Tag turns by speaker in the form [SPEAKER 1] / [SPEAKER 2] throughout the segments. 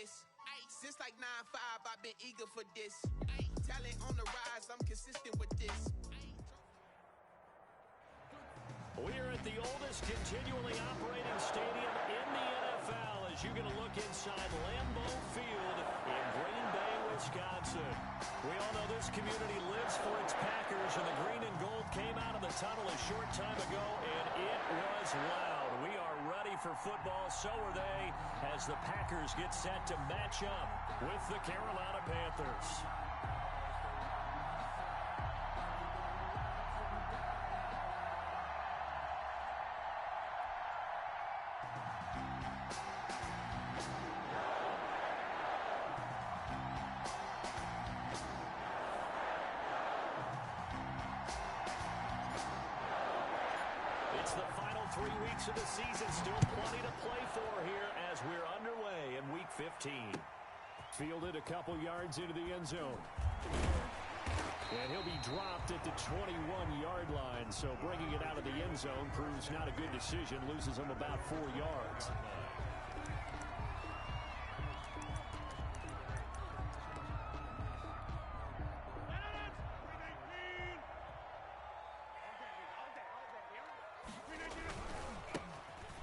[SPEAKER 1] this. Since like 9-5, I've been eager for this. Talent on the rise, I'm consistent with this.
[SPEAKER 2] We're at the oldest continually operating stadium in the NFL as you get a look inside Lambeau Field in Green Bay, Wisconsin. We all know this community lives for its Packers, and the green and gold came out of the tunnel a short time ago, and it was loud. We are ready for football, so are they, as the Packers get set to match up with the Carolina Panthers. It's the final 3 weeks of the season. Still plenty to play for here as we're underway in Week 15. Fielded a couple yards into the end zone. And he'll be dropped at the 21-yard line. So bringing it out of the end zone proves not a good decision. Loses him about 4 yards.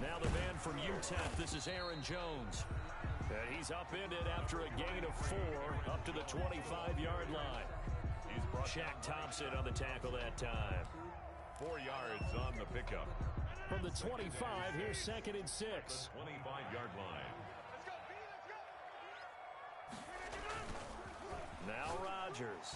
[SPEAKER 2] Now the man from UTEP, this is Aaron Jones. And he's upended after a gain of 4 up to the 25-yard line. Shaq Thompson on the tackle that time.
[SPEAKER 3] 4 yards on the pickup.
[SPEAKER 2] From the 25, here's 2nd and 6.
[SPEAKER 3] 25-yard line.
[SPEAKER 2] Now Rodgers.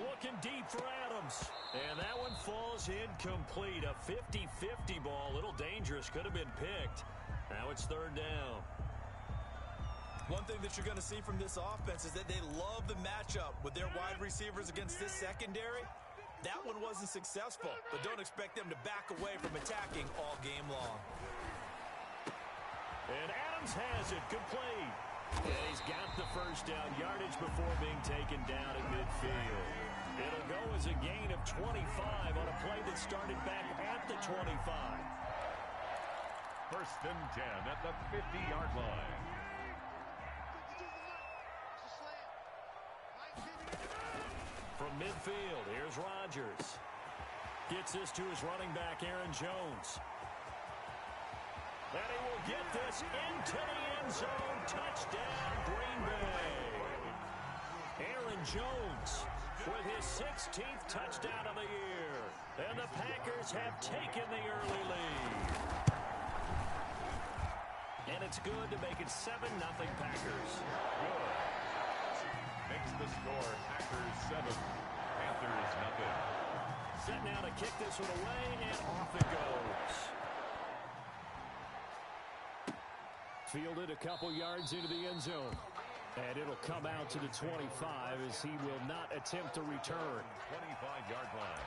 [SPEAKER 2] Looking deep for Adams. And that one falls incomplete. A 50-50 ball. A little dangerous. Could have been picked. Now it's 3rd down.
[SPEAKER 4] One thing that you're going to see from this offense is that they love the matchup with their wide receivers against this secondary. That one wasn't successful, but don't expect them to back away from attacking all game long.
[SPEAKER 2] And Adams has it. Good play. And he's got the first down yardage before being taken down at midfield. It'll go as a gain of 25 on a play that started back at the 25.
[SPEAKER 3] 1st and 10 at the 50-yard line.
[SPEAKER 2] From midfield, here's Rodgers. Gets this to his running back, Aaron Jones. And he will get this into the end zone. Touchdown, Green Bay. Aaron Jones with his 16th touchdown of the year. And the Packers have taken the early lead. And it's good to make it 7-0 Packers.
[SPEAKER 3] Good. Makes the score Packers 7, Panthers nothing.
[SPEAKER 2] Set now to kick this one away, and off it goes. Fielded a couple yards into the end zone. And it'll come out to the 25 as he will not attempt to return.
[SPEAKER 3] 25-yard line.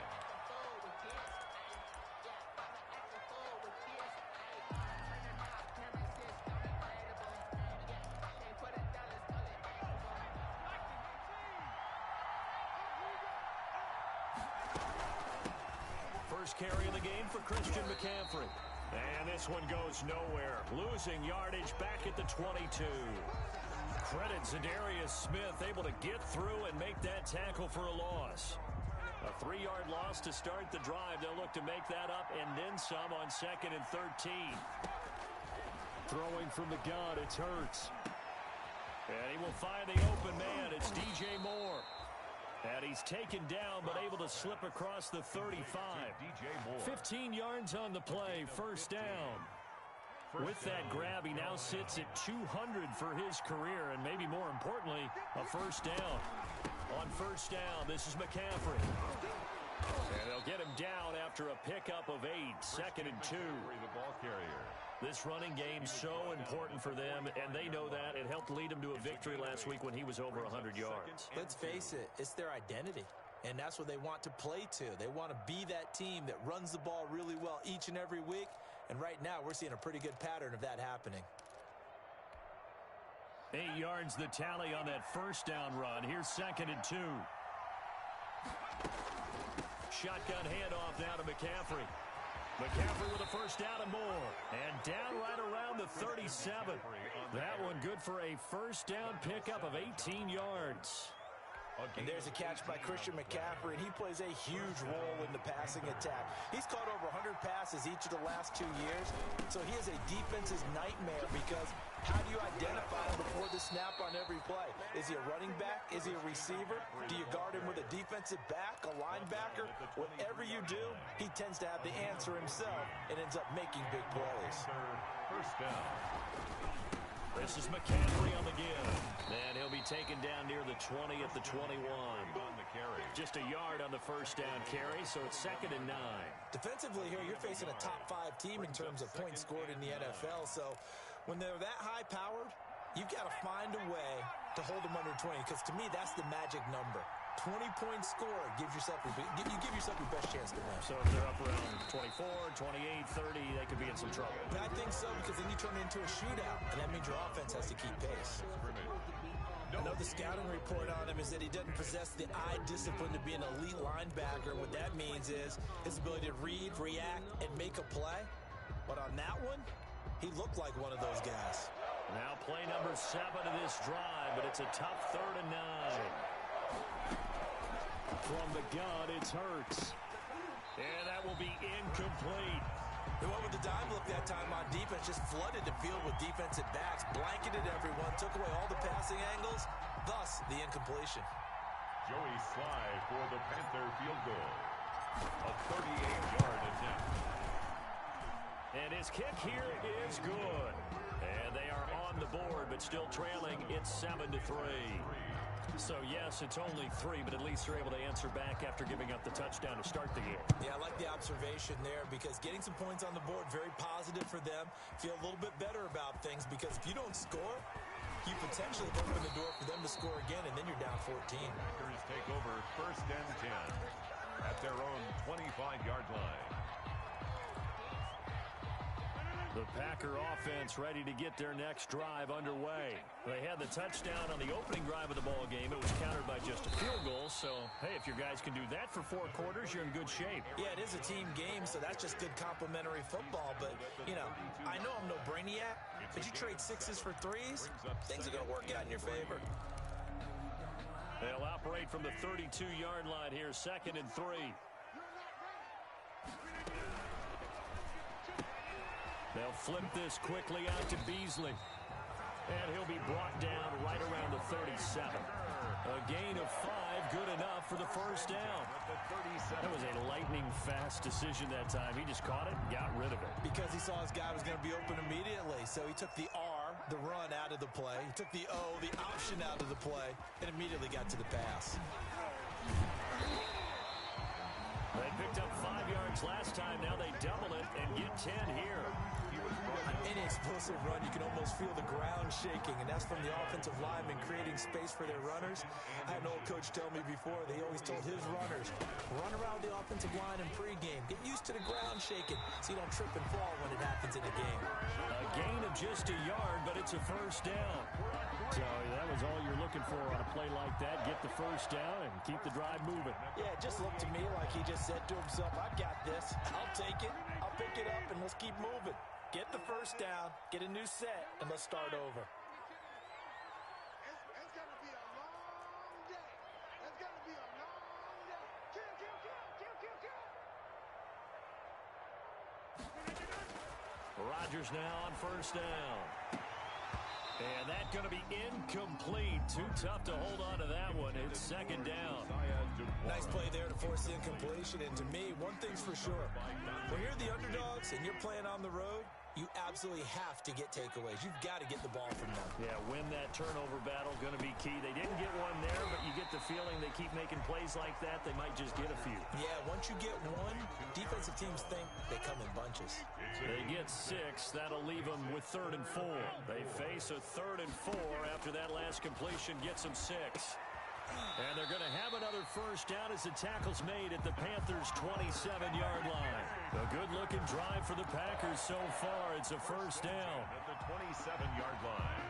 [SPEAKER 2] First carry of the game for Christian McCaffrey. And this one goes nowhere. Losing yardage back at the 22. Credit Zadarius Smith able to get through and make that tackle for a loss. A 3-yard loss to start the drive. They'll look to make that up and then some on 2nd and 13. Throwing from the gun, it's Hurts. And he will find the open man. It's DJ Moore. And he's taken down but able to slip across the 35.
[SPEAKER 3] DJ Moore.
[SPEAKER 2] 15 yards on the play, 1st down. With that grab, he now sits at 200 for his career, and maybe more importantly, a 1st down. On 1st down, this is McCaffrey. And they'll get him down after a pickup of 8, 2nd and 2.
[SPEAKER 3] The ball carrier.
[SPEAKER 2] This running game so important for them, and they know that. It helped lead them to a victory last week when he was over 100 yards.
[SPEAKER 4] Let's face it, it's their identity. And that's what they want to play to. They want to be that team that runs the ball really well each and every week. And right now, we're seeing a pretty good pattern of that happening.
[SPEAKER 2] 8 yards the tally on that 1st down run. Here's 2nd and 2. Shotgun handoff now to McCaffrey. McCaffrey with a first down and more. And down right around the 37. That one good for a first down pickup of 18 yards.
[SPEAKER 4] And there's a catch by Christian McCaffrey, and he plays a huge role in the passing attack. He's caught over 100 passes each of the last 2 years, so he is a defense's nightmare because how do you identify him before the snap on every play? Is he a running back? Is he a receiver? Do you guard him with a defensive back, a linebacker? Whatever you do, he tends to have the answer himself and ends up making big plays.
[SPEAKER 3] First down.
[SPEAKER 2] This is McCaffrey on the give. And he'll be taken down near the 20 at the 21.
[SPEAKER 3] On the carry.
[SPEAKER 2] Just a yard on the first down carry, so it's 2nd and 9.
[SPEAKER 4] Defensively here, you're facing a top-5 team in terms of points scored in the NFL, so when they're that high-powered, you've got to find a way to hold them under 20, because to me, that's the magic number. 20-point score gives yourself you give yourself your best chance to win.
[SPEAKER 2] So if they're up around 24, 28, 30, they could be in some trouble.
[SPEAKER 4] But I think so, because then you turn it into a shootout, and that means your offense has to keep pace. Another scouting report on him is that he doesn't possess the eye discipline to be an elite linebacker. What that means is his ability to read, react, and make a play. But on that one, he looked like one of those guys.
[SPEAKER 2] Now play number 7 of this drive, but it's a tough 3rd and 9. From the gun, it's Hurts. And that will be incomplete.
[SPEAKER 4] They went with the dime look that time on defense, just flooded the field with defensive backs, blanketed everyone, took away all the passing angles, thus the incompletion.
[SPEAKER 3] Joey Sly for the Panther field goal. A 38-yard attempt.
[SPEAKER 2] And his kick here is good. And they are on the board, but still trailing. It's 7-3. So, yes, it's only 3, but at least they're able to answer back after giving up the touchdown to start the game.
[SPEAKER 4] Yeah, I like the observation there because getting some points on the board, very positive for them. Feel a little bit better about things because if you don't score, you potentially open the door for them to score again, and then you're down 14.
[SPEAKER 3] Packers take over 1st and 10 at their own 25-yard line.
[SPEAKER 2] The Packer offense ready to get their next drive underway. They had the touchdown on the opening drive of the ball game. It was countered by just a field goal. So, hey, if your guys can do that for 4 quarters, you're in good shape.
[SPEAKER 4] Yeah, it is a team game, so that's just good complimentary football. But, you know I'm no brainiac, but you trade 6s for 3s, things are going to work out in your favor.
[SPEAKER 2] They'll operate from the 32-yard line here, 2nd and 3. They'll flip this quickly out to Beasley. And he'll be brought down right around the 37. A gain of 5, good enough for the first down. That was a lightning-fast decision that time. He just caught it and got rid of it.
[SPEAKER 4] Because he saw his guy was going to be open immediately. So he took the R, the run, out of the play. He took the O, the option, out of the play, and immediately got to the pass.
[SPEAKER 2] They picked up 5 yards last time. Now they double it and get 10 here.
[SPEAKER 4] On any explosive run, you can almost feel the ground shaking, and that's from the offensive linemen creating space for their runners. I had an old coach tell me before, they always told his runners, run around the offensive line in pregame. Get used to the ground shaking so you don't trip and fall when it happens in a game.
[SPEAKER 2] A gain of just a yard, but it's a first down. So that was all you're looking for on a play like that. Get the first down and keep the drive moving.
[SPEAKER 4] Yeah, it just looked to me like he just said to himself, I've got this. I'll take it. I'll pick it up, and let's keep moving. Get the first down, get a new set, and let's start over.
[SPEAKER 5] It's going to be a long day. It's going to be a long day. Kill.
[SPEAKER 2] Rodgers now on first down. And that's going to be incomplete. Too tough to hold on to that one. It's 2nd down.
[SPEAKER 4] Nice play there to force the incompletion. And to me, one thing's for sure. When you're the underdogs and you're playing on the road, you absolutely have to get takeaways. You've got to get the ball from them.
[SPEAKER 2] Yeah, win that turnover battle, going to be key. They didn't get one there, but you get the feeling they keep making plays like that, they might just get a few.
[SPEAKER 4] Yeah, once you get one, defensive teams think they come in bunches.
[SPEAKER 2] They get 6. That'll leave them with 3rd and 4. They face a 3rd and 4 after that last completion gets them 6. And they're going to have another first down as the tackle's made at the Panthers' 27-yard line. A good-looking drive for the Packers so far. It's a first down.
[SPEAKER 3] At the 27-yard line.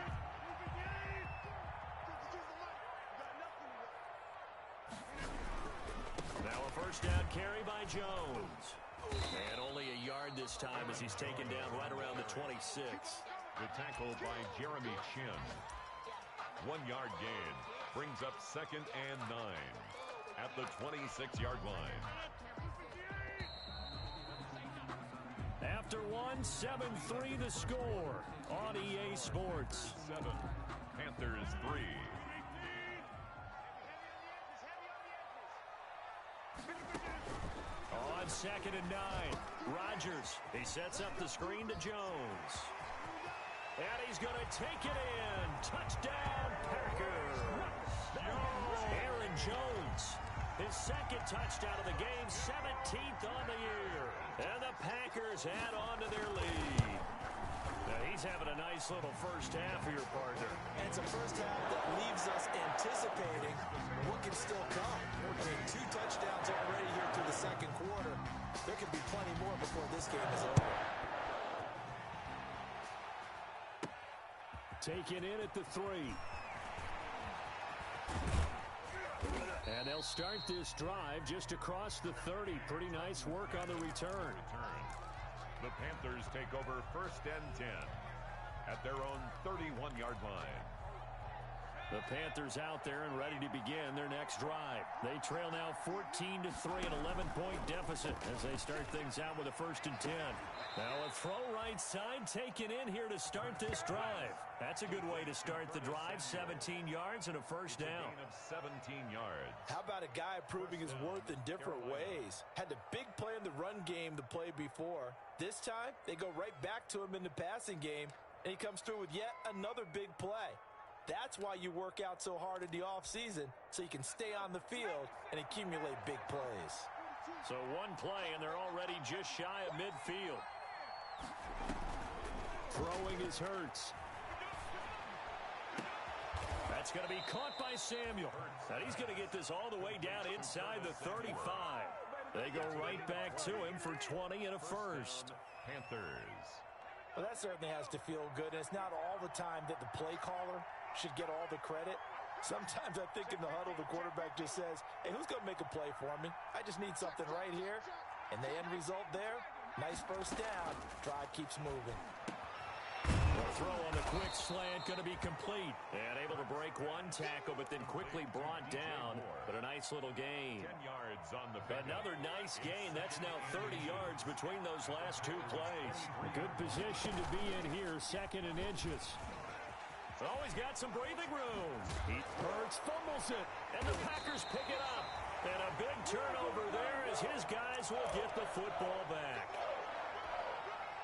[SPEAKER 2] Now a first down carry by Jones. And only a yard this time as he's taken down right around the 26.
[SPEAKER 3] The tackle by Jeremy Chin. 1 yard gain brings up 2nd and 9 at the 26-yard line.
[SPEAKER 2] After 1, 7-3 the score on EA Sports.
[SPEAKER 3] 7, Panthers 3.
[SPEAKER 2] On 2nd and 9, Rodgers. He sets up the screen to Jones. And he's going to take it in. Touchdown, Packers. Aaron Jones, his 2nd touchdown of the game, 17th on the year. And the Packers add on to their lead. Now he's having a nice little first half here, partner.
[SPEAKER 4] And it's a first half that leaves us anticipating what can still come. I mean, 2 touchdowns already here through the 2nd quarter. There could be plenty more before this game is over.
[SPEAKER 2] Taken in at the 3. And they'll start this drive just across the 30. Pretty nice work on the return.
[SPEAKER 3] The Panthers take over 1st and 10 at their own 31-yard line.
[SPEAKER 2] The Panthers out there and ready to begin their next drive. They trail now 14-3, an 11-point deficit as they start things out with a 1st and 10. Now a throw right side taken in here to start this drive. That's a good way to start the drive. 17 yards and a first down.
[SPEAKER 3] A gain of 17 yards.
[SPEAKER 4] How about a guy proving his worth in different ways? Had a big play in the run game the play before. This time, they go right back to him in the passing game, and he comes through with yet another big play. That's why you work out so hard in the offseason, so you can stay on the field and accumulate big plays.
[SPEAKER 2] So 1 play, and they're already just shy of midfield. Throwing is Hurts. That's going to be caught by Samuel. And he's going to get this all the way down inside the 35. They go right back to him for 20 and a first.
[SPEAKER 3] Panthers.
[SPEAKER 4] Well, that certainly has to feel good, and it's not all the time that the play caller should get all the credit. Sometimes I think in the huddle, the quarterback just says, hey, who's going to make a play for me? I just need something right here. And the end result there, nice first down. Drive keeps moving.
[SPEAKER 2] The throw on the quick slant going to be complete. And able to break 1 tackle, but then quickly brought down. But a nice little gain.
[SPEAKER 3] 10 yards on the back.
[SPEAKER 2] Another nice gain. That's now 30 yards between those last 2 plays. A good position to be in here, 2nd and inches. Oh, he's got some breathing room. Hurts fumbles it, and the Packers pick it up. And a big turnover there as his guys will get the football back.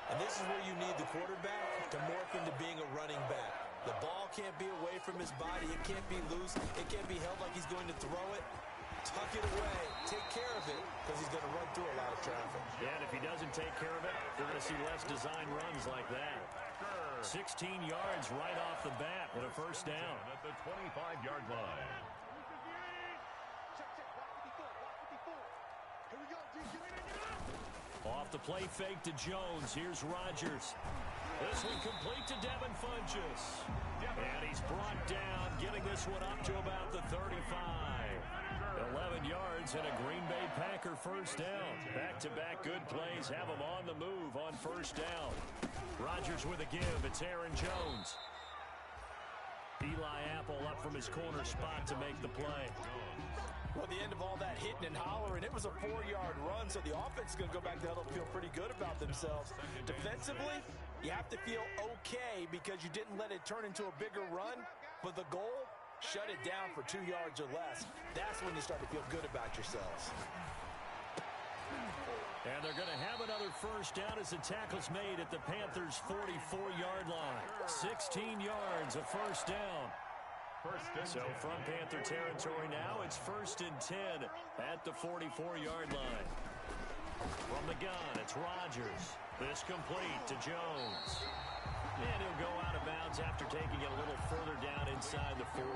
[SPEAKER 4] And this is where you need the quarterback to morph into being a running back. The ball can't be away from his body. It can't be loose. It can't be held like he's going to throw it. Tuck it away. Take care of it because he's going to run through a lot of traffic.
[SPEAKER 2] Yeah, and if he doesn't take care of it, you're going to see less design runs like that. 16 yards right off the bat with a first down.
[SPEAKER 3] At the 25-yard line.
[SPEAKER 2] Off the play fake to Jones. Here's Rodgers. This one complete to Devin Funchess. And he's brought down, getting this one up to about the 35. 11 yards and a Green Bay Packer first down. Back-to-back good plays have him on the move on first down. Rodgers with a give. It's Aaron Jones. Eli Apple up from his corner spot to make the play.
[SPEAKER 4] Well, the end of all that hitting and hollering, it was a 4-yard run, so the offense is going to go back to huddle and feel pretty good about themselves. Defensively, you have to feel okay because you didn't let it turn into a bigger run, but the goal, shut it down for 2 yards or less. That's when you start to feel good about yourselves.
[SPEAKER 2] And they're going to have another first down as the tackle's made at the Panthers' 44-yard line. 16 yards, a first down. So from Panther territory now, it's 1st and 10 at the 44-yard line. From the gun, it's Rodgers. This complete to Jones. And he'll go out of bounds after taking it a little further down inside the 40.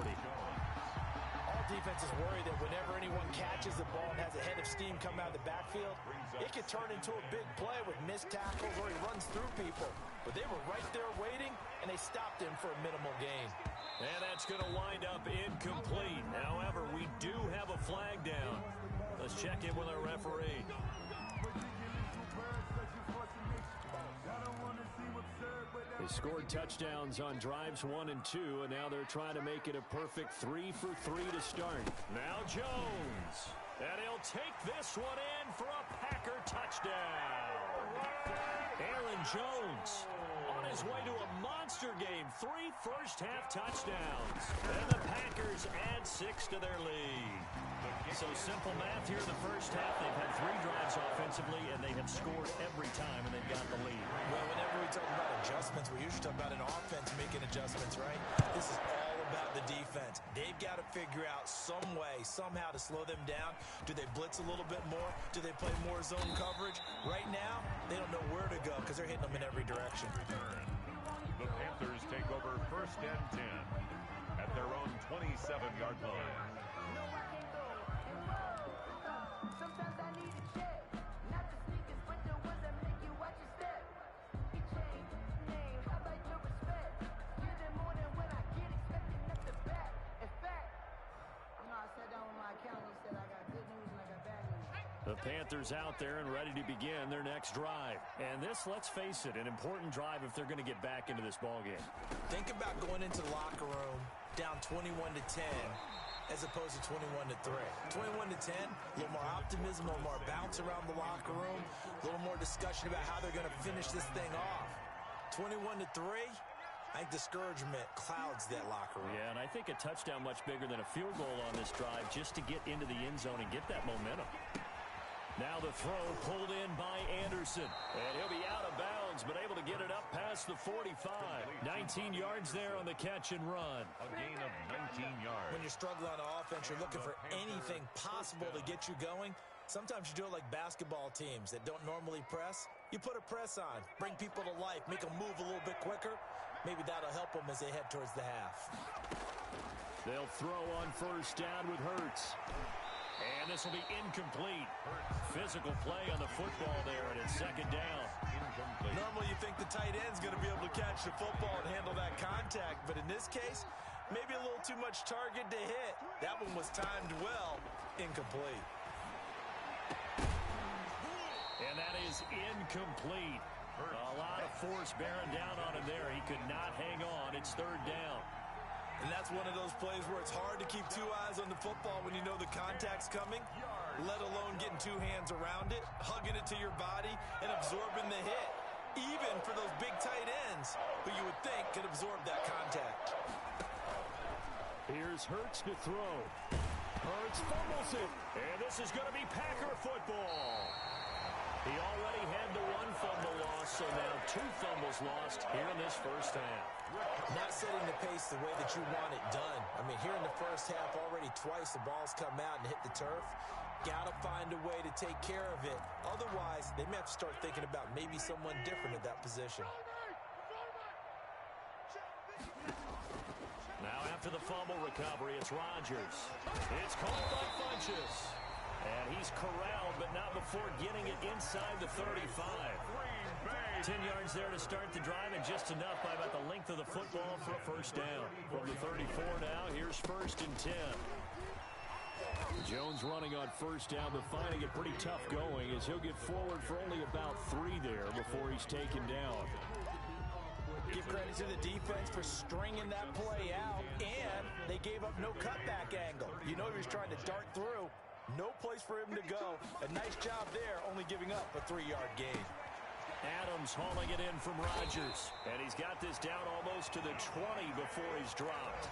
[SPEAKER 4] All defenses worry that whenever anyone catches the ball and has a head of steam come out of the backfield, it could turn into a big play with missed tackles or he runs through people. But they were right there waiting, and they stopped him for a minimal gain.
[SPEAKER 2] And that's going to wind up incomplete. However, we do have a flag down. Let's check in with our referee. They scored touchdowns on drives 1 and 2, and now they're trying to make it a perfect 3 for 3 to start. Now Jones, and he'll take this one in for a Packer touchdown. Aaron Jones on his way to a monster game, 3 first-half touchdowns, and the Packers add 6 to their lead. So simple math here in the first half. They've had 3 drives offensively, and they have scored every time, and they've got the lead.
[SPEAKER 4] Well, whenever we talk about adjustments, we usually talk about an offense making adjustments, right? This is all about the defense. They've got to figure out some way, somehow to slow them down. Do they blitz a little bit more? Do they play more zone coverage? Right now, they don't know where to go because they're hitting them in every direction.
[SPEAKER 3] The Panthers take over 1st and 10 at their own 27-yard line.
[SPEAKER 6] Sometimes I need a check, not the sneakers, but the ones that make you watch your step. He changed his name, I like your respect. Get it more than when I get expecting up the back. In fact, I sat down with my accountant, he said I got good news and I got bad news.
[SPEAKER 2] The Panthers out there and ready to begin their next drive. And this, let's face it, an important drive if they're going to get back into this ballgame.
[SPEAKER 4] Think about going into the locker room down 21-10 as opposed to 21-3. 21-10, a little more optimism, a little more bounce around the locker room, a little more discussion about how they're going to finish this thing off. 21-3, I think discouragement clouds that locker room.
[SPEAKER 2] Yeah, and I think a touchdown much bigger than a field goal on this drive just to get into the end zone and get that momentum. Now the throw pulled in by Anderson, and he'll be out of bounds, but able to get it up past the 45. 19 yards there on the catch and run.
[SPEAKER 3] A gain of 19 yards.
[SPEAKER 4] When you're struggling on offense, you're looking for anything possible to get you going. Sometimes you do it like basketball teams that don't normally press. You put a press on, bring people to life, make them move a little bit quicker. Maybe that'll help them as they head towards the half.
[SPEAKER 2] They'll throw on 1st down with Hurts. And this will be incomplete. Physical play on the football there, and it's 2nd down.
[SPEAKER 3] Incomplete.
[SPEAKER 4] Normally you think the tight end's going to be able to catch the football and handle that contact, but in this case, maybe a little too much target to hit. That one was timed well, incomplete.
[SPEAKER 2] And that is incomplete. A lot of force bearing down on him there. He could not hang on. It's 3rd down.
[SPEAKER 4] And that's one of those plays where it's hard to keep 2 eyes on the football when you know the contact's coming, let alone getting 2 hands around it, hugging it to your body, and absorbing the hit, even for those big tight ends who you would think could absorb that contact.
[SPEAKER 2] Here's Hurts to throw. Hurts fumbles it, and this is going to be Packer football. He already had the 1 fumble loss, so now 2 fumbles lost here in this first half.
[SPEAKER 4] Not setting the pace the way that you want it done. I mean, here in the first half, already twice the ball's come out and hit the turf. Got to find a way to take care of it. Otherwise, they may have to start thinking about maybe someone different at that position.
[SPEAKER 2] Now after the fumble recovery, it's Rodgers. It's called by Funches. And he's corralled, but not before getting it inside the 35. 10 yards there to start the drive, and just enough by about the length of the football for a 1st down. From the 34 now, here's 1st and 10. Jones running on 1st down, but finding it pretty tough going as he'll get forward for only about 3 there before he's taken down.
[SPEAKER 4] Give credit to the defense for stringing that play out, and they gave up no cutback angle. You know he was trying to dart through. No place for him to go. A nice job there, only giving up a 3-yard gain.
[SPEAKER 2] Adams hauling it in from Rodgers. And he's got this down almost to the 20 before he's dropped.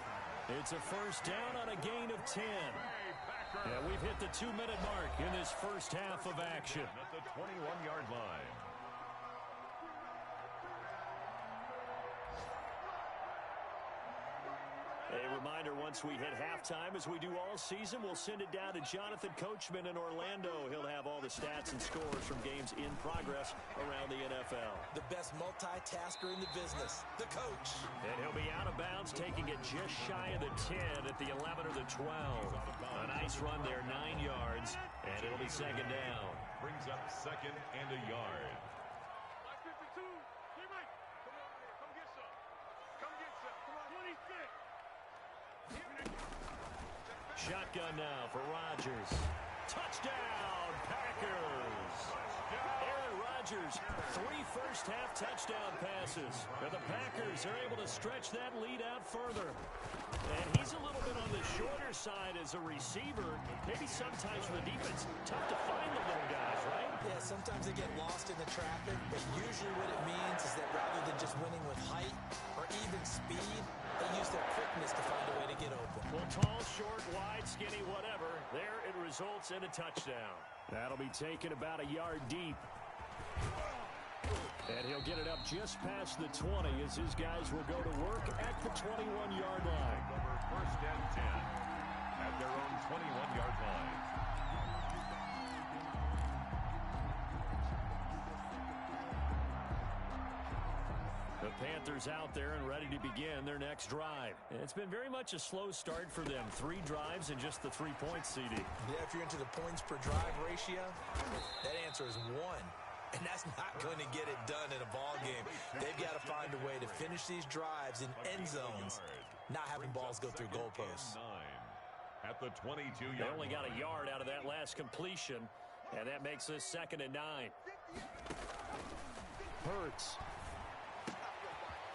[SPEAKER 2] It's a 1st down on a gain of 10. Yeah, we've hit the 2-minute mark in this first half of action.
[SPEAKER 3] At the 21-yard line.
[SPEAKER 2] A reminder, once we hit halftime, as we do all season, we'll send it down to Jonathan Coachman in Orlando. He'll have all the stats and scores from games in progress around the NFL.
[SPEAKER 4] The best multitasker in the business, the coach.
[SPEAKER 2] And he'll be out of bounds, taking it just shy of the 10 at the 11 or the 12. A nice run there, 9 yards, and it'll be 2nd down.
[SPEAKER 3] Brings up 2nd and a yard.
[SPEAKER 2] Shotgun now for Rodgers. Touchdown, Packers! Aaron Rodgers, 3 first-half touchdown passes. And the Packers are able to stretch that lead out further. And he's a little bit on the shorter side as a receiver. Maybe sometimes for the defense, tough to find the little guys, right?
[SPEAKER 4] Yeah, sometimes they get lost in the traffic, but usually what it means is that rather than just winning with height or even speed, they use their quickness to find a way to get open.
[SPEAKER 2] Well, tall, short, wide, skinny, whatever. There it results in a touchdown. That'll be taken about a yard deep. And he'll get it up just past the 20 as his guys will go to work at the 21-yard line.
[SPEAKER 3] First and 10 at their own 21-yard line.
[SPEAKER 2] The Panthers out there and ready to begin their next drive. It's been very much a slow start for them. 3 drives and just the 3 points, CD.
[SPEAKER 4] Yeah, if you're into the points per drive ratio, that answer is 1. And that's not going to get it done in a ball game. They've got to find a way to finish these drives in end zones, not having balls go through goalposts.
[SPEAKER 3] At the 22-yard
[SPEAKER 2] They only got a yard out of that last completion, and that makes this 2nd and 9. Hurts.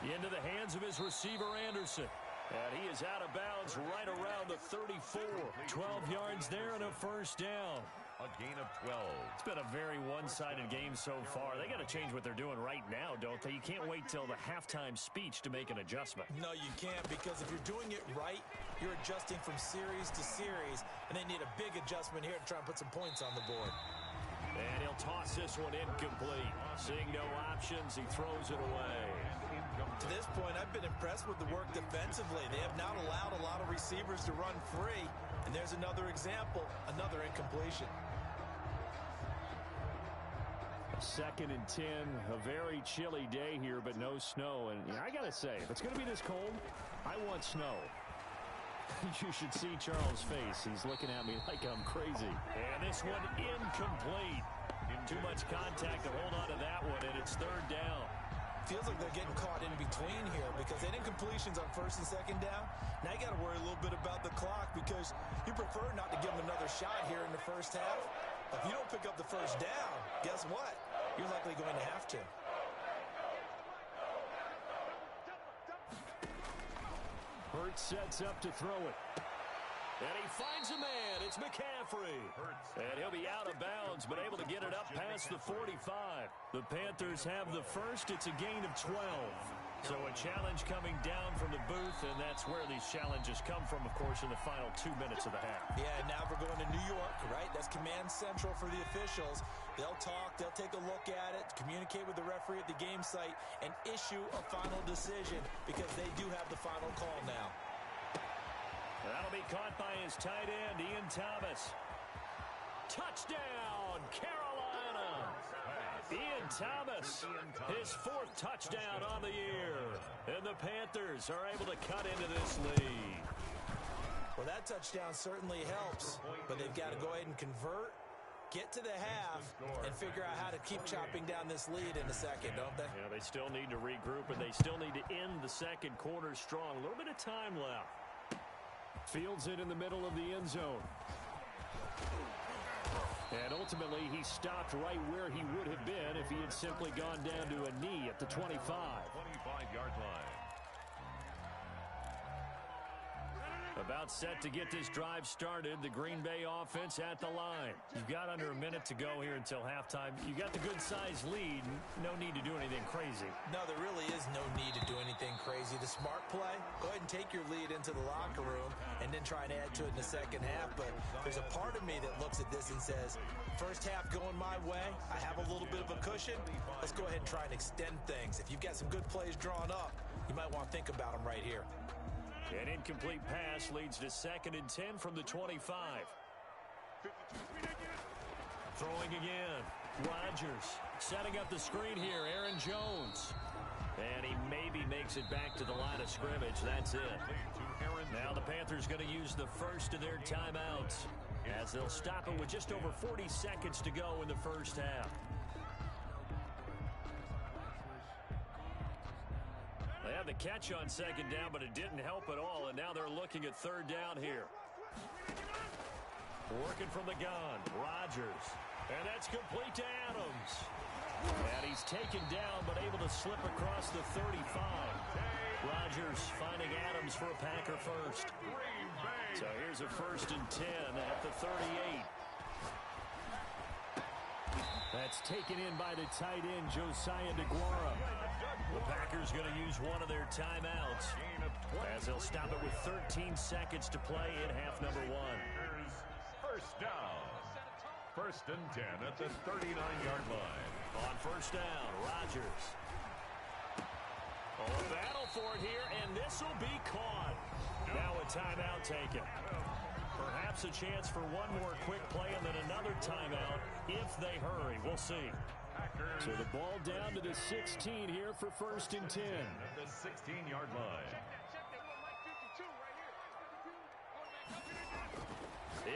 [SPEAKER 2] Into the hands of his receiver, Anderson. And he is out of bounds right around the 34. 12 yards there and a first down.
[SPEAKER 3] A gain of 12.
[SPEAKER 2] It's been a very one-sided game so far. They got to change what they're doing right now, don't they? You can't wait till the halftime speech to make an adjustment.
[SPEAKER 4] No, you can't, because if you're doing it right, you're adjusting from series to series, and they need a big adjustment here to try and put some points on the board.
[SPEAKER 2] And he'll toss this one incomplete. Seeing no options, he throws it away.
[SPEAKER 4] To this point, I've been impressed with the work defensively. They have not allowed a lot of receivers to run free. And there's another example, another incompletion.
[SPEAKER 2] 2nd and 10, a very chilly day here, but no snow. And I got to say, if it's going to be this cold, I want snow. You should see Charles' face. He's looking at me like I'm crazy. And this one incomplete. Too much contact to hold on to that one, and it's 3rd down.
[SPEAKER 4] Feels like they're getting caught in between here because they did incompletions on 1st and 2nd down. Now you got to worry a little bit about the clock because you prefer not to give them another shot here in the first half. If you don't pick up the first down, guess what? You're likely going to have to.
[SPEAKER 2] Hurts sets up to throw it. And he finds a man. It's McCaffrey. And he'll be out of bounds, but able to get it up past the 45. The Panthers have the first. It's a gain of 12. So a challenge coming down from the booth, and that's where these challenges come from, of course, in the final 2 minutes of the half.
[SPEAKER 4] Yeah, now we're going to New York, right? That's command central for the officials. They'll talk, they'll take a look at it, communicate with the referee at the game site, and issue a final decision because they do have the final call now.
[SPEAKER 2] That'll be caught by his tight end, Ian Thomas. Touchdown, Carolina! Ian Thomas, his 4th touchdown on the year. And the Panthers are able to cut into this lead.
[SPEAKER 4] Well, that touchdown certainly helps, but they've got to go ahead and convert, get to the half, and figure out how to keep chopping down this lead in the second, don't they?
[SPEAKER 2] Yeah, they still need to regroup, and they still need to end the second quarter strong. A little bit of time left. Fields it in the middle of the end zone. And ultimately, he stopped right where he would have been if he had simply gone down to a knee at the 25.
[SPEAKER 3] 25-yard line.
[SPEAKER 2] About set to get this drive started. The Green Bay offense at the line. You've got under a minute to go here until halftime. You got the good-sized lead. No need to do anything crazy.
[SPEAKER 4] No, there really is no need to do anything crazy. The smart play, go ahead and take your lead into the locker room and then try and add to it in the second half. But there's a part of me that looks at this and says, first half going my way, I have a little bit of a cushion. Let's go ahead and try and extend things. If you've got some good plays drawn up, you might want to think about them right here.
[SPEAKER 2] An incomplete pass leads to 2nd and 10 from the 25. Throwing again. Rodgers setting up the screen here. Aaron Jones. And he maybe makes it back to the line of scrimmage. That's it. Now the Panthers going to use the first of their timeouts as they'll stop it with just over 40 seconds to go in the first half. They had the catch on 2nd down, but it didn't help at all, and now they're looking at 3rd down here. Working from the gun, Rodgers. And that's complete to Adams. And he's taken down, but able to slip across the 35. Rodgers finding Adams for a Packer first. So here's a 1st and 10 at the 38. That's taken in by the tight end, Josiah DeGuara. The Packers going to use one of their timeouts, as they'll stop it with 13 seconds to play in half number 1.
[SPEAKER 3] First down. 1st and 10 at the 39-yard line.
[SPEAKER 2] On first down, Rodgers. Oh, a battle for it here, and this will be caught. Now a timeout taken. Perhaps a chance for one more quick play and then another timeout if they hurry. We'll see. So the ball down to the 16 here for 1st and 10.
[SPEAKER 3] At the 16-yard line.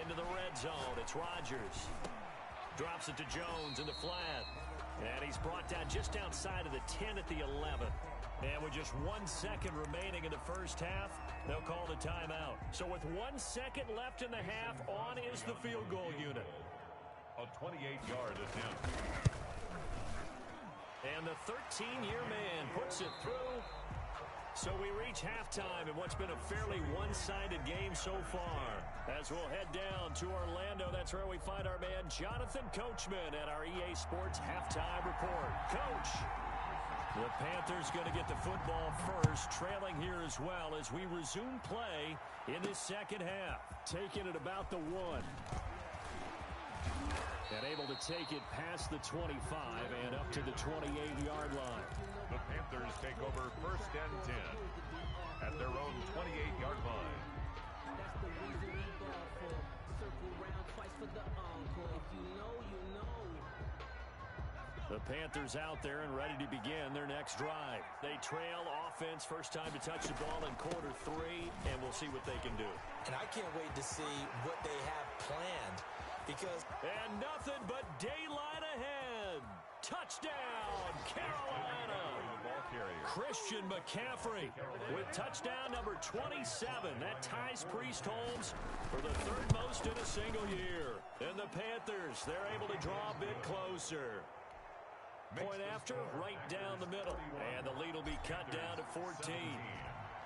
[SPEAKER 2] Into the red zone. It's Rodgers. Drops it to Jones in the flat. And he's brought down just outside of the 10 at the 11. And with just 1 second remaining in the first half, they'll call the timeout. So with 1 second left in the half, on is the field goal unit.
[SPEAKER 3] A 28-yard attempt.
[SPEAKER 2] And the 13-year man puts it through. So we reach halftime in what's been a fairly one-sided game so far. As we'll head down to Orlando, that's where we find our man Jonathan Coachman at our EA Sports Halftime Report. Coach, the Panthers going to get the football first, trailing here as well as we resume play in this second half. Taking it about the 1. And able to take it past the 25 and up to the 28-yard line.
[SPEAKER 3] The Panthers take over 1st and 10 at their own 28-yard line.
[SPEAKER 7] That's the reason we ball for. Circle round twice for the encore. If you know, you know.
[SPEAKER 2] The Panthers out there and ready to begin their next drive. They trail offense, first time to touch the ball in quarter 3, and we'll see what they can do.
[SPEAKER 4] And I can't wait to see what they have planned. Because
[SPEAKER 2] and nothing but daylight ahead. Touchdown, Carolina. Christian McCaffrey with touchdown number 27. That ties Priest Holmes for the 3rd most in a single year. And the Panthers, they're able to draw a bit closer. Point after, right down the middle. And the lead will be cut down to 14.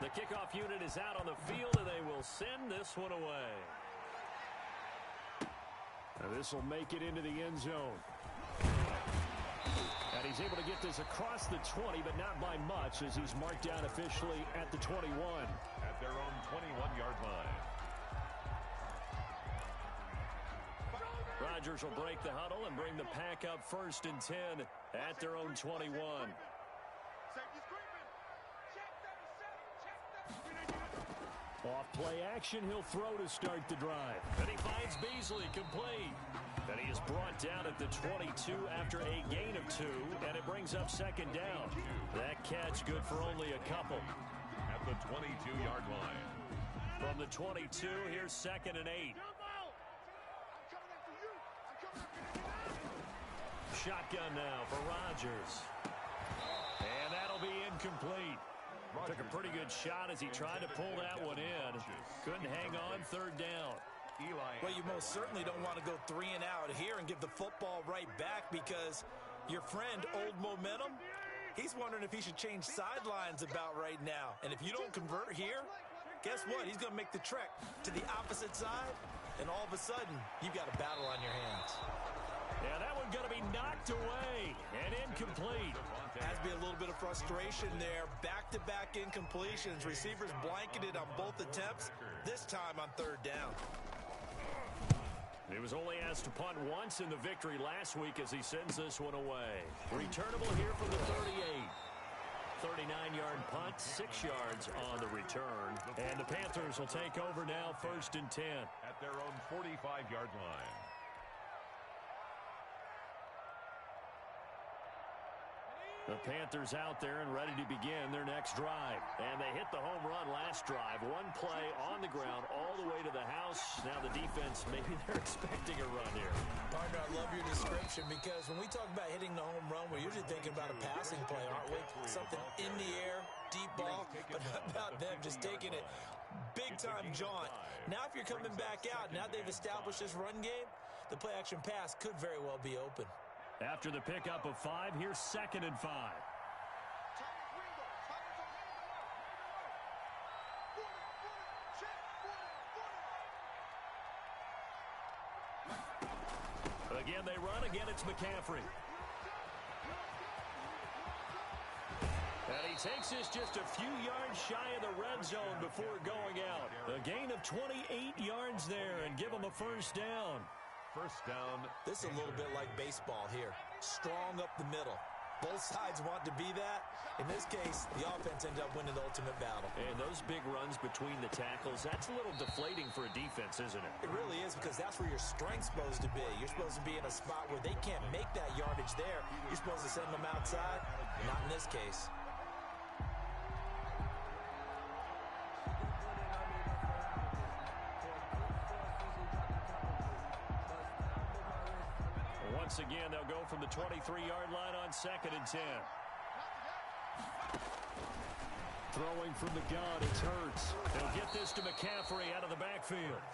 [SPEAKER 2] The kickoff unit is out on the field, and they will send this one away. Now this will make it into the end zone. And he's able to get this across the 20, but not by much, as he's marked down officially at the 21.
[SPEAKER 3] At their own 21-yard line.
[SPEAKER 2] Rodgers will break the huddle and bring the pack up 1st and 10 at their own 21. Off play action, he'll throw to start the drive. And he finds Beasley complete. And he is brought down at the 22 after a gain of 2, and it brings up 2nd down. That catch good for only a couple.
[SPEAKER 3] At the 22-yard line.
[SPEAKER 2] From the 22, here's 2nd and 8. Shotgun now for Rodgers. And that'll be incomplete. Took a pretty good shot as he tried to pull that one in. Couldn't hang on 3rd down.
[SPEAKER 4] Well, you most certainly don't want to go 3 and out here and give the football right back, because your friend, Old Momentum, he's wondering if he should change sidelines about right now. And if you don't convert here, guess what? He's going to make the trek to the opposite side, and all of a sudden, you've got a battle on your hands.
[SPEAKER 2] Yeah, that one's going to be knocked away and incomplete.
[SPEAKER 4] Has to be a little bit of frustration there. Back-to-back incompletions. Receivers blanketed on both attempts, this time on 3rd down.
[SPEAKER 2] He was only asked to punt once in the victory last week as he sends this one away. Returnable here from the 38. 39-yard punt, 6 yards on the return. And the Panthers will take over now 1st and 10.
[SPEAKER 3] At their own 45-yard line.
[SPEAKER 2] The Panthers out there and ready to begin their next drive. And they hit the home run last drive. One play on the ground all the way to the house. Now the defense, maybe they're expecting a run here.
[SPEAKER 4] Partner, I love your description, because when we talk about hitting the home run, we're usually thinking about a passing play, aren't we? Something in the air, deep ball. But how about them just taking it big-time jaunt? Now if you're coming back out, now they've established this run game, the play-action pass could very well be open.
[SPEAKER 2] After the pickup of 5, here's 2nd and 5. Again, they run. Again, it's McCaffrey. And he takes this just a few yards shy of the red zone before going out. A gain of 28 yards there and give him a first down.
[SPEAKER 3] First down.
[SPEAKER 4] This is a little bit like baseball here. Strong up the middle. Both sides want to be that. In this case, the offense ended up winning the ultimate battle.
[SPEAKER 2] And those big runs between the tackles, that's a little deflating for a defense, isn't it?
[SPEAKER 4] It really is, because that's where your strength's supposed to be. You're supposed to be in a spot where they can't make that yardage there. You're supposed to send them outside. Not in this case.
[SPEAKER 2] Once again, they'll go from the 23-yard line on 2nd and 10. Throwing from the gun, it's Hurts. They'll get this to McCaffrey out of the backfield.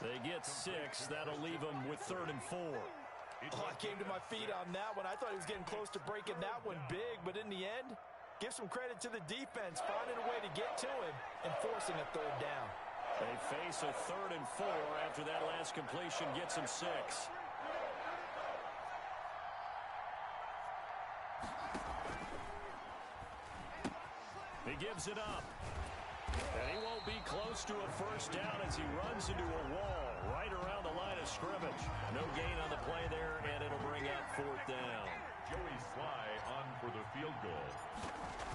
[SPEAKER 2] They get 6. That'll leave them with 3rd and 4.
[SPEAKER 4] Oh, I came to my feet on that one. I thought he was getting close to breaking that one big, but in the end, give some credit to the defense, finding a way to get to him and forcing a 3rd down.
[SPEAKER 2] They face a 3rd and 4 after that last completion gets them 6. He gives it up. And he won't be close to a first down as he runs into a wall right around the line of scrimmage. No gain on the play there, and it'll bring up 4th down.
[SPEAKER 3] Joey Sly on for the field goal.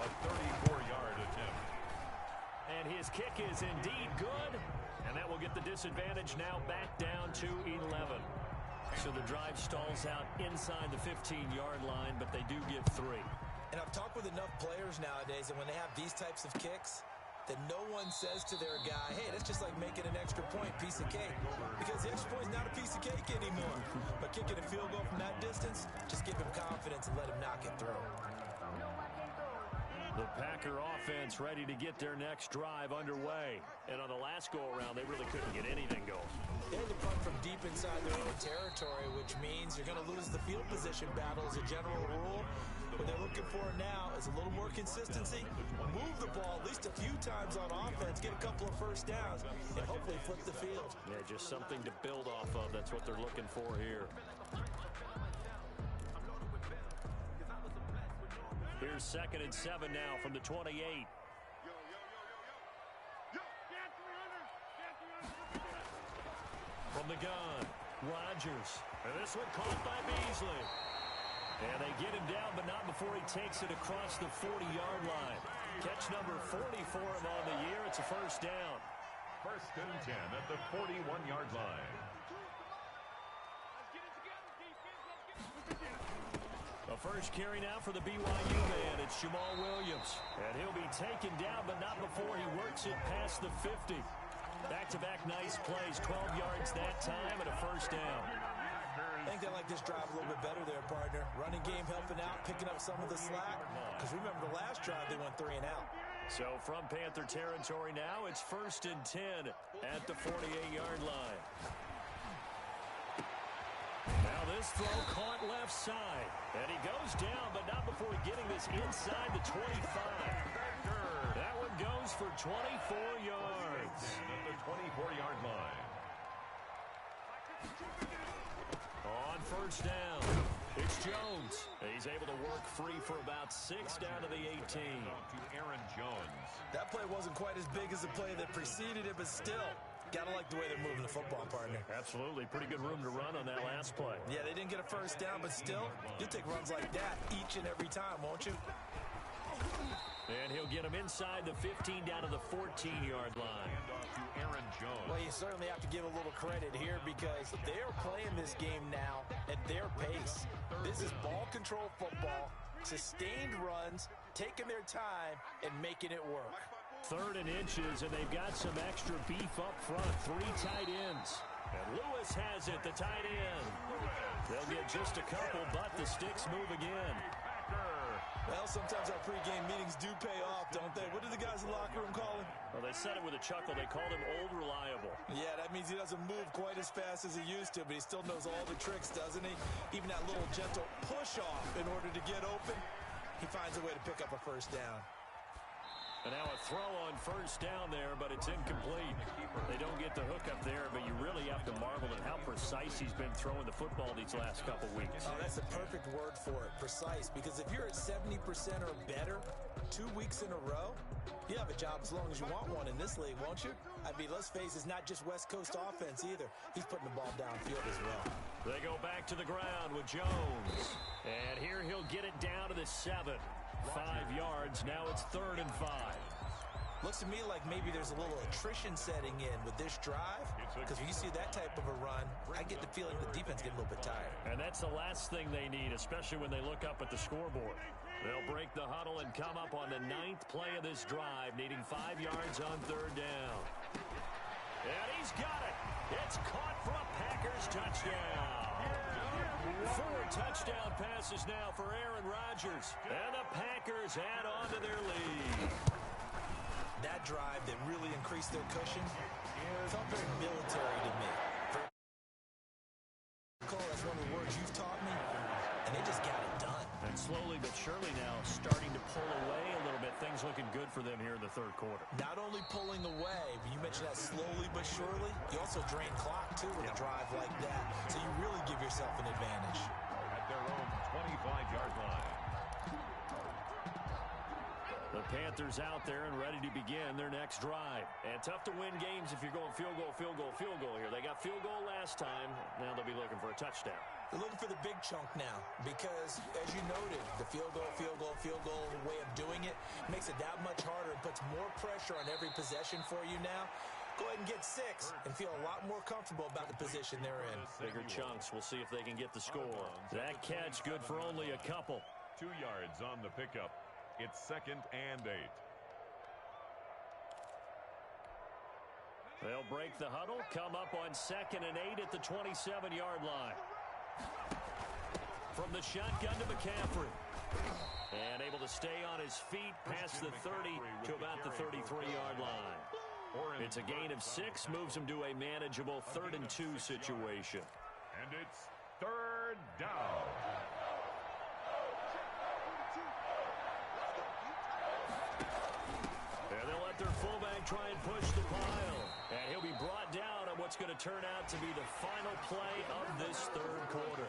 [SPEAKER 3] A 34-yard attempt.
[SPEAKER 2] And his kick is indeed good. And that will get the disadvantage now back down to 11. So the drive stalls out inside the 15-yard line, but they do give 3.
[SPEAKER 4] And I've talked with enough players nowadays, and when they have these types of kicks, that no one says to their guy, hey, that's just like making an extra point, piece of cake. Because the extra point is not a piece of cake anymore. But kicking a field goal from that distance, just give him confidence and let him knock it through.
[SPEAKER 2] The Packer offense ready to get their next drive underway. And on the last go-around, they really couldn't get anything going.
[SPEAKER 4] They had to punt from deep inside their own territory, which means you're going to lose the field position battle as a general rule. What they're looking for now is a little more consistency, move the ball at least a few times on offense, get a couple of first downs, and hopefully flip the field.
[SPEAKER 2] Yeah, just something to build off of. That's what they're looking for here. Here's 2nd and 7 now from the 28. From the gun, Rodgers. And this one caught by Beasley. And they get him down, but not before he takes it across the 40-yard line. Catch number 40 for him on the year. It's a first down.
[SPEAKER 3] 1st and 10 at the 41-yard line.
[SPEAKER 2] A first carry now for the BYU man. It's Jamal Williams. And he'll be taken down, but not before he works it past the 50. Back-to-back nice plays, 12 yards that time, and a first down.
[SPEAKER 4] I think they like this drive a little bit better there, partner. Running game helping out, picking up some of the slack. Because remember, the last drive, they went 3 and out.
[SPEAKER 2] So from Panther territory now, it's 1st and 10 at the 48-yard line. Now this throw caught left side. And he goes down, but not before getting this inside the 25. That one goes for 24 yards.
[SPEAKER 3] At the 24-yard line.
[SPEAKER 2] On first down, it's Jones. He's able to work free for about 6 down to the 18.
[SPEAKER 3] To Aaron Jones.
[SPEAKER 4] That play wasn't quite as big as the play that preceded it, but still, gotta like the way they're moving the football, partner.
[SPEAKER 2] Absolutely. Pretty good room to run on that last play.
[SPEAKER 4] Yeah, they didn't get a first down, but still, you'll take runs like that each and every time, won't you?
[SPEAKER 2] And he'll get him inside the 15 down to the 14-yard line.
[SPEAKER 3] To Aaron Jones.
[SPEAKER 4] Well, you certainly have to give a little credit here because they're playing this game now at their pace. This is ball control football, sustained runs, taking their time, and making it work.
[SPEAKER 2] 3rd and inches, and they've got some extra beef up front. 3 tight ends. And Lewis has it, the tight end. They'll get just a couple, but the sticks move again.
[SPEAKER 4] Well, sometimes our pregame meetings do pay off, don't they? What do the guys in the locker room call him?
[SPEAKER 2] Well, they said it with a chuckle. They called him Old Reliable.
[SPEAKER 4] Yeah, that means he doesn't move quite as fast as he used to, but he still knows all the tricks, doesn't he? Even that little gentle push-off in order to get open, he finds a way to pick up a first down.
[SPEAKER 2] And now a throw on first down there, but it's incomplete. They don't get the hook up there, but you really have to marvel at how precise he's been throwing the football these last couple weeks.
[SPEAKER 4] Oh, that's a perfect word for it, precise, because if you're at 70% or better 2 weeks in a row, you have a job as long as you want one in this league, won't you? I mean, let's face it, it's not just West Coast offense either. He's putting the ball downfield as well.
[SPEAKER 2] They go back to the ground with Jones. And here he'll get it down to the 7. 5 yards. Now it's 3rd and 5.
[SPEAKER 4] Looks to me like maybe there's a little attrition setting in with this drive, because when you see that type of a run, I get the feeling the defense getting a little bit tired.
[SPEAKER 2] And that's the last thing they need, especially when they look up at the scoreboard. They'll break the huddle and come up on the 9th play of this drive, needing 5 yards on 3rd down. And he's got it. It's caught for a Packers touchdown. 4 touchdown passes now for Aaron Rodgers. And the Packers add on to their lead.
[SPEAKER 4] That drive that really increased their cushion felt very military to me. That's one of the words you've taught me, and they just got it done.
[SPEAKER 2] And slowly but surely now starting to pull away a little bit. Things looking good for them here in the 3rd quarter.
[SPEAKER 4] Not only pulling away, but you mentioned that slowly but surely, you also drain clock, too, with a drive like that. So you really give yourself an advantage.
[SPEAKER 3] At their own 25-yard line.
[SPEAKER 2] The Panthers out there and ready to begin their next drive. And tough to win games if you're going field goal, field goal, field goal here. They got field goal last time. Now they'll be looking for a touchdown.
[SPEAKER 4] They're looking for the big chunk now because, as you noted, the field goal way of doing it makes it that much harder and puts more pressure on every possession for you now. Go ahead and get 6 and feel a lot more comfortable about the position they're in.
[SPEAKER 2] Bigger chunks. We'll see if they can get the score. That catch good for only a couple.
[SPEAKER 3] 2 yards on the pickup. It's 2nd and 8.
[SPEAKER 2] They'll break the huddle, come up on 2nd and 8 at the 27-yard line. From the shotgun to McCaffrey. And able to stay on his feet past the 30 to about the 33-yard line. It's a gain of 6, moves him to a manageable 3rd and 2 situation.
[SPEAKER 3] And it's 3rd down.
[SPEAKER 2] And they'll let their fullback try and push the pile. And he'll be brought down on what's going to turn out to be the final play of this 3rd quarter.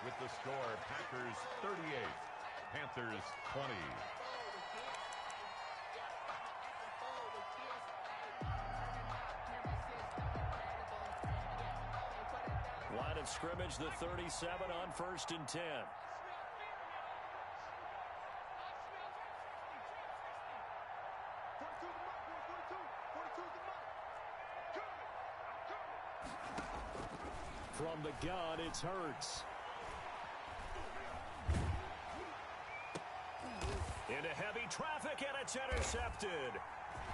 [SPEAKER 3] With the score, Packers 38, Panthers 20.
[SPEAKER 2] Line of scrimmage, the 37 on 1st and 10. From the gun, it's Hurts. Into heavy traffic, and it's intercepted.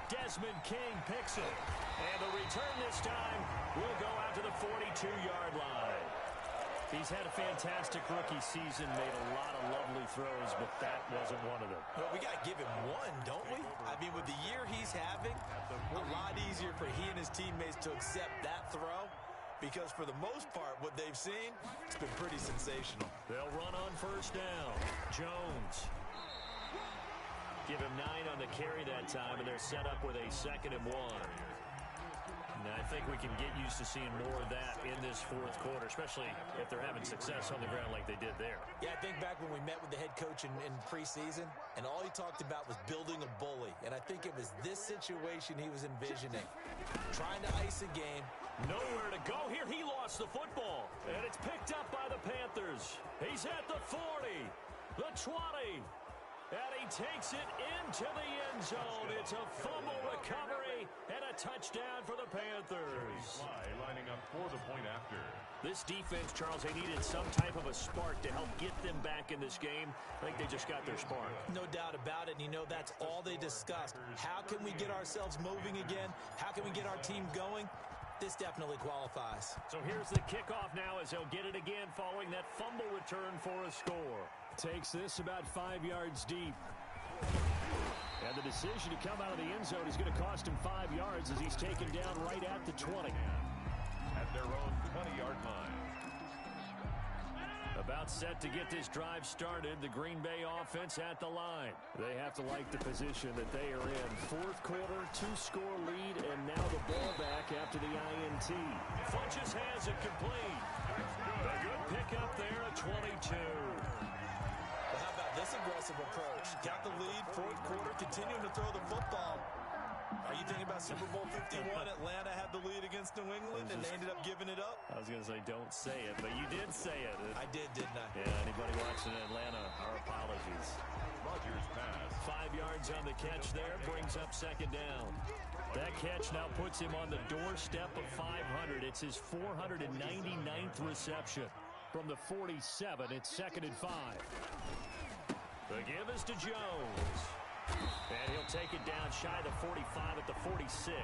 [SPEAKER 2] Desmond King picks it. And the return this time will go out to the 42-yard line. He's had a fantastic rookie season, made a lot of lovely throws, but that wasn't one of them.
[SPEAKER 4] Well, we got to give him one, don't we? I mean, with the year he's having, a lot easier for he and his teammates to accept that throw. Because for the most part, what they've seen, it's been pretty sensational.
[SPEAKER 2] They'll run on 1st down. Jones. Give him 9 on the carry that time, and they're set up with a 2nd and 1. Now, I think we can get used to seeing more of that in this 4th quarter, especially if they're having success on the ground like they did there.
[SPEAKER 4] Yeah, I think back when we met with the head coach in preseason, and all he talked about was building a bully. And I think it was this situation he was envisioning. Trying to ice a game.
[SPEAKER 2] Nowhere to go here. He lost the football, and it's picked up by the Panthers. He's at the 40, the 20. And he takes it into the end zone. It's a fumble recovery and a touchdown for the Panthers.
[SPEAKER 3] Lining up for the point after.
[SPEAKER 2] This defense, Charles, they needed some type of a spark to help get them back in this game. I think they just got their spark.
[SPEAKER 4] No doubt about it. And you know, that's all they discussed. How can we get ourselves moving again? How can we get our team going? this definitely qualifies.
[SPEAKER 2] So here's the kickoff now as he'll get it again following that fumble return for a score. Takes this about 5 yards deep. And the decision to come out of the end zone is going to cost him 5 yards as he's taken down right at the 20.
[SPEAKER 3] At their own 20-yard line.
[SPEAKER 2] About set to get this drive started, the Green Bay offense at the line. They have to like the position that they are in. Fourth quarter, 2-score lead, and now the ball back after the INT. Funches has it complete. A good pickup there at 22.
[SPEAKER 4] Well, how about this aggressive approach? Got the lead, fourth quarter, continuing to throw the football. Are you thinking about Super Bowl 51? Atlanta had the lead against New England, and they ended up giving it up?
[SPEAKER 2] I was going to say, don't say it, but you did say it.
[SPEAKER 4] I did, didn't I?
[SPEAKER 2] Yeah, anybody watching Atlanta, our apologies.
[SPEAKER 3] Rodgers pass.
[SPEAKER 2] 5 yards on the catch there, brings up second down. That catch now puts him on the doorstep of 500. It's his 499th reception. From the 47, it's 2nd and 5. The give is to Jones. And he'll take it down shy of the 45 at the 46. 6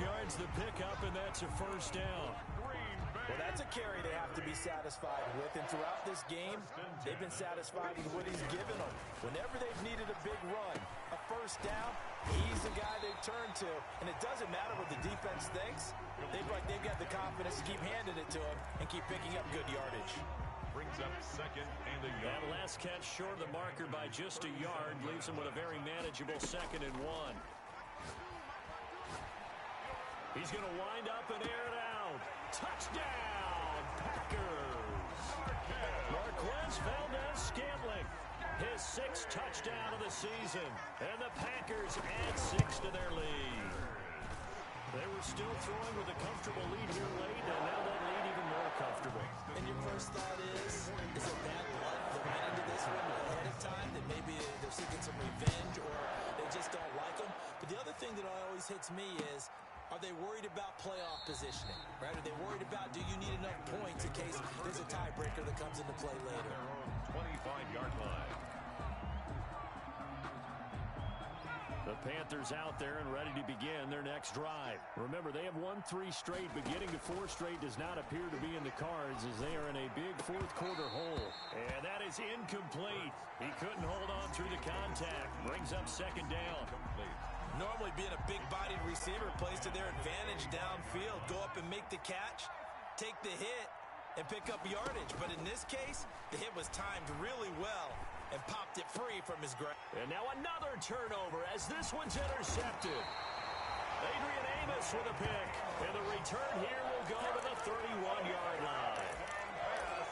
[SPEAKER 2] yards the pickup, and that's a first down.
[SPEAKER 4] Well, that's a carry they have to be satisfied with. And throughout this game, they've been satisfied with what he's given them. Whenever they've needed a big run, a first down, he's the guy they turn to. And it doesn't matter what the defense thinks. They've got the confidence to keep handing it to him and keep picking up good yardage.
[SPEAKER 3] Brings up 2nd and a yard.
[SPEAKER 2] That last catch short of the marker by just a yard leaves him with a very manageable 2nd and 1. He's going to wind up and air it out. Touchdown, Packers. Marquez Valdez-Scantling, his 6th touchdown of the season. And the Packers add 6 to their lead. They were still throwing with a comfortable lead here late, and now that lead even more comfortable.
[SPEAKER 4] And your first thought is it bad blood that went into this one ahead of time, that maybe they're seeking some revenge or they just don't like them? But the other thing that always hits me is, are they worried about playoff positioning? Right? Are they worried about, do you need enough points in case there's a tiebreaker that comes into play later?
[SPEAKER 3] 25-yard line.
[SPEAKER 2] The Panthers out there and ready to begin their next drive. Remember, they have won 3 straight, but getting to 4 straight does not appear to be in the cards as they are in a big fourth quarter hole. And that is incomplete. He couldn't hold on through the contact. Brings up 2nd down.
[SPEAKER 4] Normally being a big-bodied receiver plays to their advantage downfield. Go up and make the catch, take the hit, and pick up yardage. But in this case, the hit was timed really well and popped it free from his grasp.
[SPEAKER 2] And now another turnover as this one's intercepted. Adrian Amos with a pick. And the return here will go to the 31-yard line.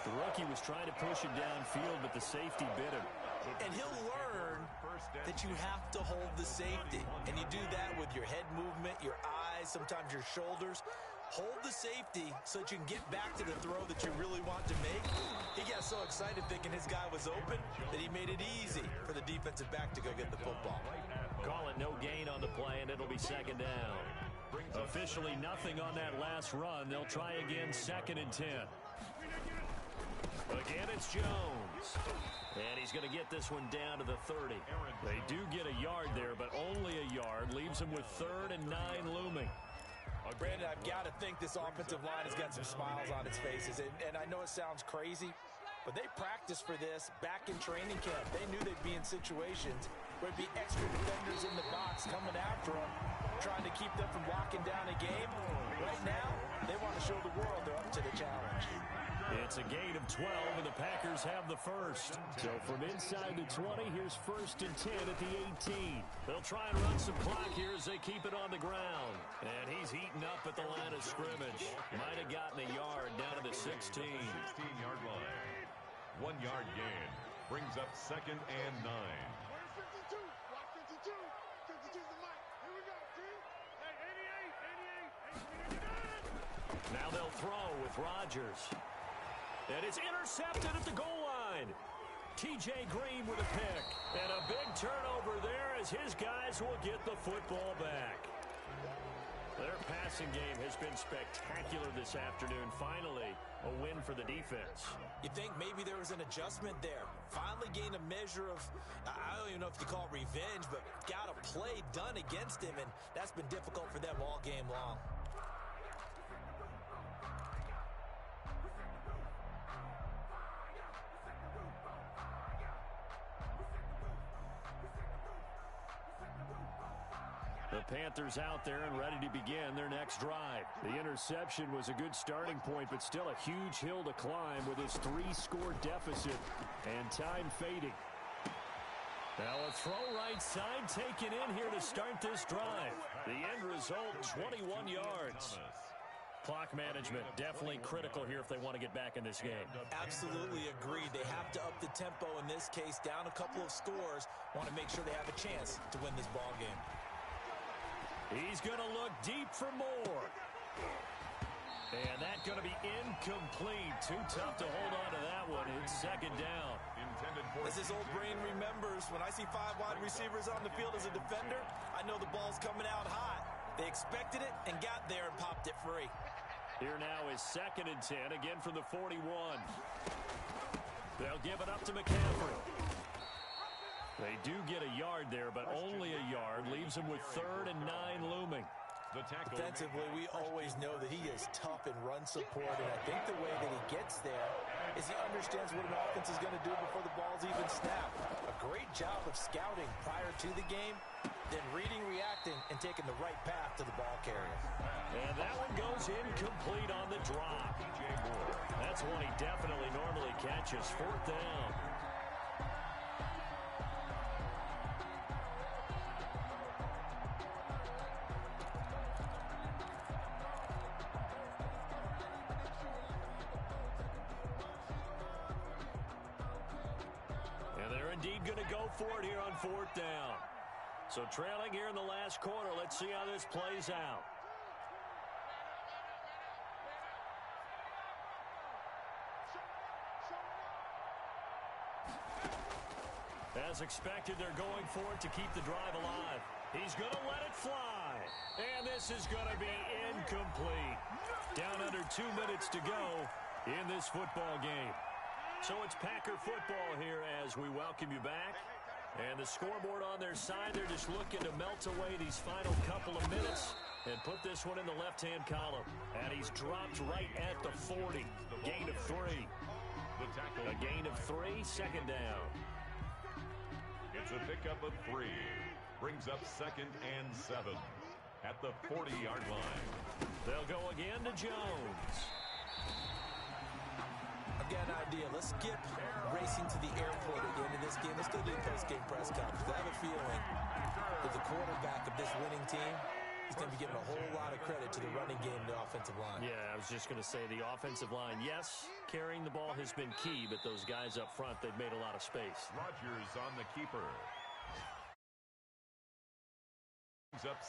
[SPEAKER 2] The rookie was trying to push it downfield, but the safety bit him.
[SPEAKER 4] And he'll learn that you have to hold the safety. And you do that with your head movement, your eyes, sometimes your shoulders. Hold the safety so that you can get back to the throw that you really want to make. He got so excited thinking his guy was open that he made it easy for the defensive back to go get the football.
[SPEAKER 2] Call it no gain on the play, and it'll be 2nd down. Officially nothing on that last run. They'll try again, 2nd and 10. Again, it's Jones. And he's going to get this one down to the 30. They do get a yard there, but only a yard. Leaves him with 3rd and 9 looming.
[SPEAKER 4] Brandon, I've got to think this offensive line has got some smiles on its faces. And I know it sounds crazy, but they practiced for this back in training camp. They knew they'd be in situations where there'd be extra defenders in the box coming after them, trying to keep them from locking down a game. Right now, they want to show the world they're up to the challenge.
[SPEAKER 2] It's a gain of 12, and the Packers have the first. So from inside the 20, here's 1st and 10 at the 18. They'll try and run some clock here as they keep it on the ground. And he's heating up at the line of scrimmage. Might have gotten a yard down to the 16.
[SPEAKER 3] 16-yard line. 1 yard gain. Brings up 2nd and 9.
[SPEAKER 5] Where's 52? Watch 52. 52's the mic. Here we go, team. Hey, 88, 88, 88.
[SPEAKER 2] Now they'll throw with Rodgers. And it's intercepted at the goal line. T.J. Green with a pick. And a big turnover there as his guys will get the football back. Their passing game has been spectacular this afternoon. Finally, a win for the defense.
[SPEAKER 4] You think maybe there was an adjustment there. Finally gained a measure of, I don't even know if you call it revenge, but got a play done against him, and that's been difficult for them all game long.
[SPEAKER 2] The Panthers out there and ready to begin their next drive. The interception was a good starting point, but still a huge hill to climb with his 3-score deficit and time fading. Now a throw right side taken in here to start this drive. The end result, 21 yards. Clock management definitely critical here if they want to get back in this game.
[SPEAKER 4] Absolutely agreed. They have to up the tempo in this case, down a couple of scores. Want to make sure they have a chance to win this ball game.
[SPEAKER 2] He's going to look deep for more. And that's going to be incomplete. Too tough to hold on to that one. It's second down.
[SPEAKER 4] As his old brain remembers, when I see 5 wide receivers on the field as a defender, I know the ball's coming out hot. They expected it and got there and popped it free.
[SPEAKER 2] Here now is 2nd and 10, again from the 41. They'll give it up to McCaffrey. They do get a yard there, but only a yard. Leaves them with 3rd and 9 looming.
[SPEAKER 4] Defensively, we always know that he is tough in run support, and I think the way that he gets there is he understands what an offense is going to do before the ball's even snapped. A great job of scouting prior to the game, then reading, reacting, and taking the right path to the ball carrier.
[SPEAKER 2] And that one goes incomplete on the drop. That's one he definitely normally catches. 4th down. Indeed going to go for it here on 4th down. So trailing here in the last quarter. Let's see how this plays out. As expected, they're going for it to keep the drive alive. He's going to let it fly. And this is going to be incomplete. Down under 2 minutes to go in this football game. So it's Packer football here as we welcome you back. And the scoreboard on their side, they're just looking to melt away these final couple of minutes and put this one in the left-hand column. And he's dropped right at the 40. Gain of 3. A gain of 3, 2nd down.
[SPEAKER 3] It's a pickup of 3. Brings up 2nd and 7 at the 40-yard line.
[SPEAKER 2] They'll go again to Jones.
[SPEAKER 4] Got an idea. Let's skip racing to the airport at the end of this game. Let's go do the post-game press conference. I have a feeling that the quarterback of this winning team is going to be giving a whole lot of credit to the running game and the offensive line.
[SPEAKER 2] Yeah, I was just going to say the offensive line, yes, carrying the ball has been key, but those guys up front, they've made a lot of space.
[SPEAKER 3] Rodgers on the keeper. Brings up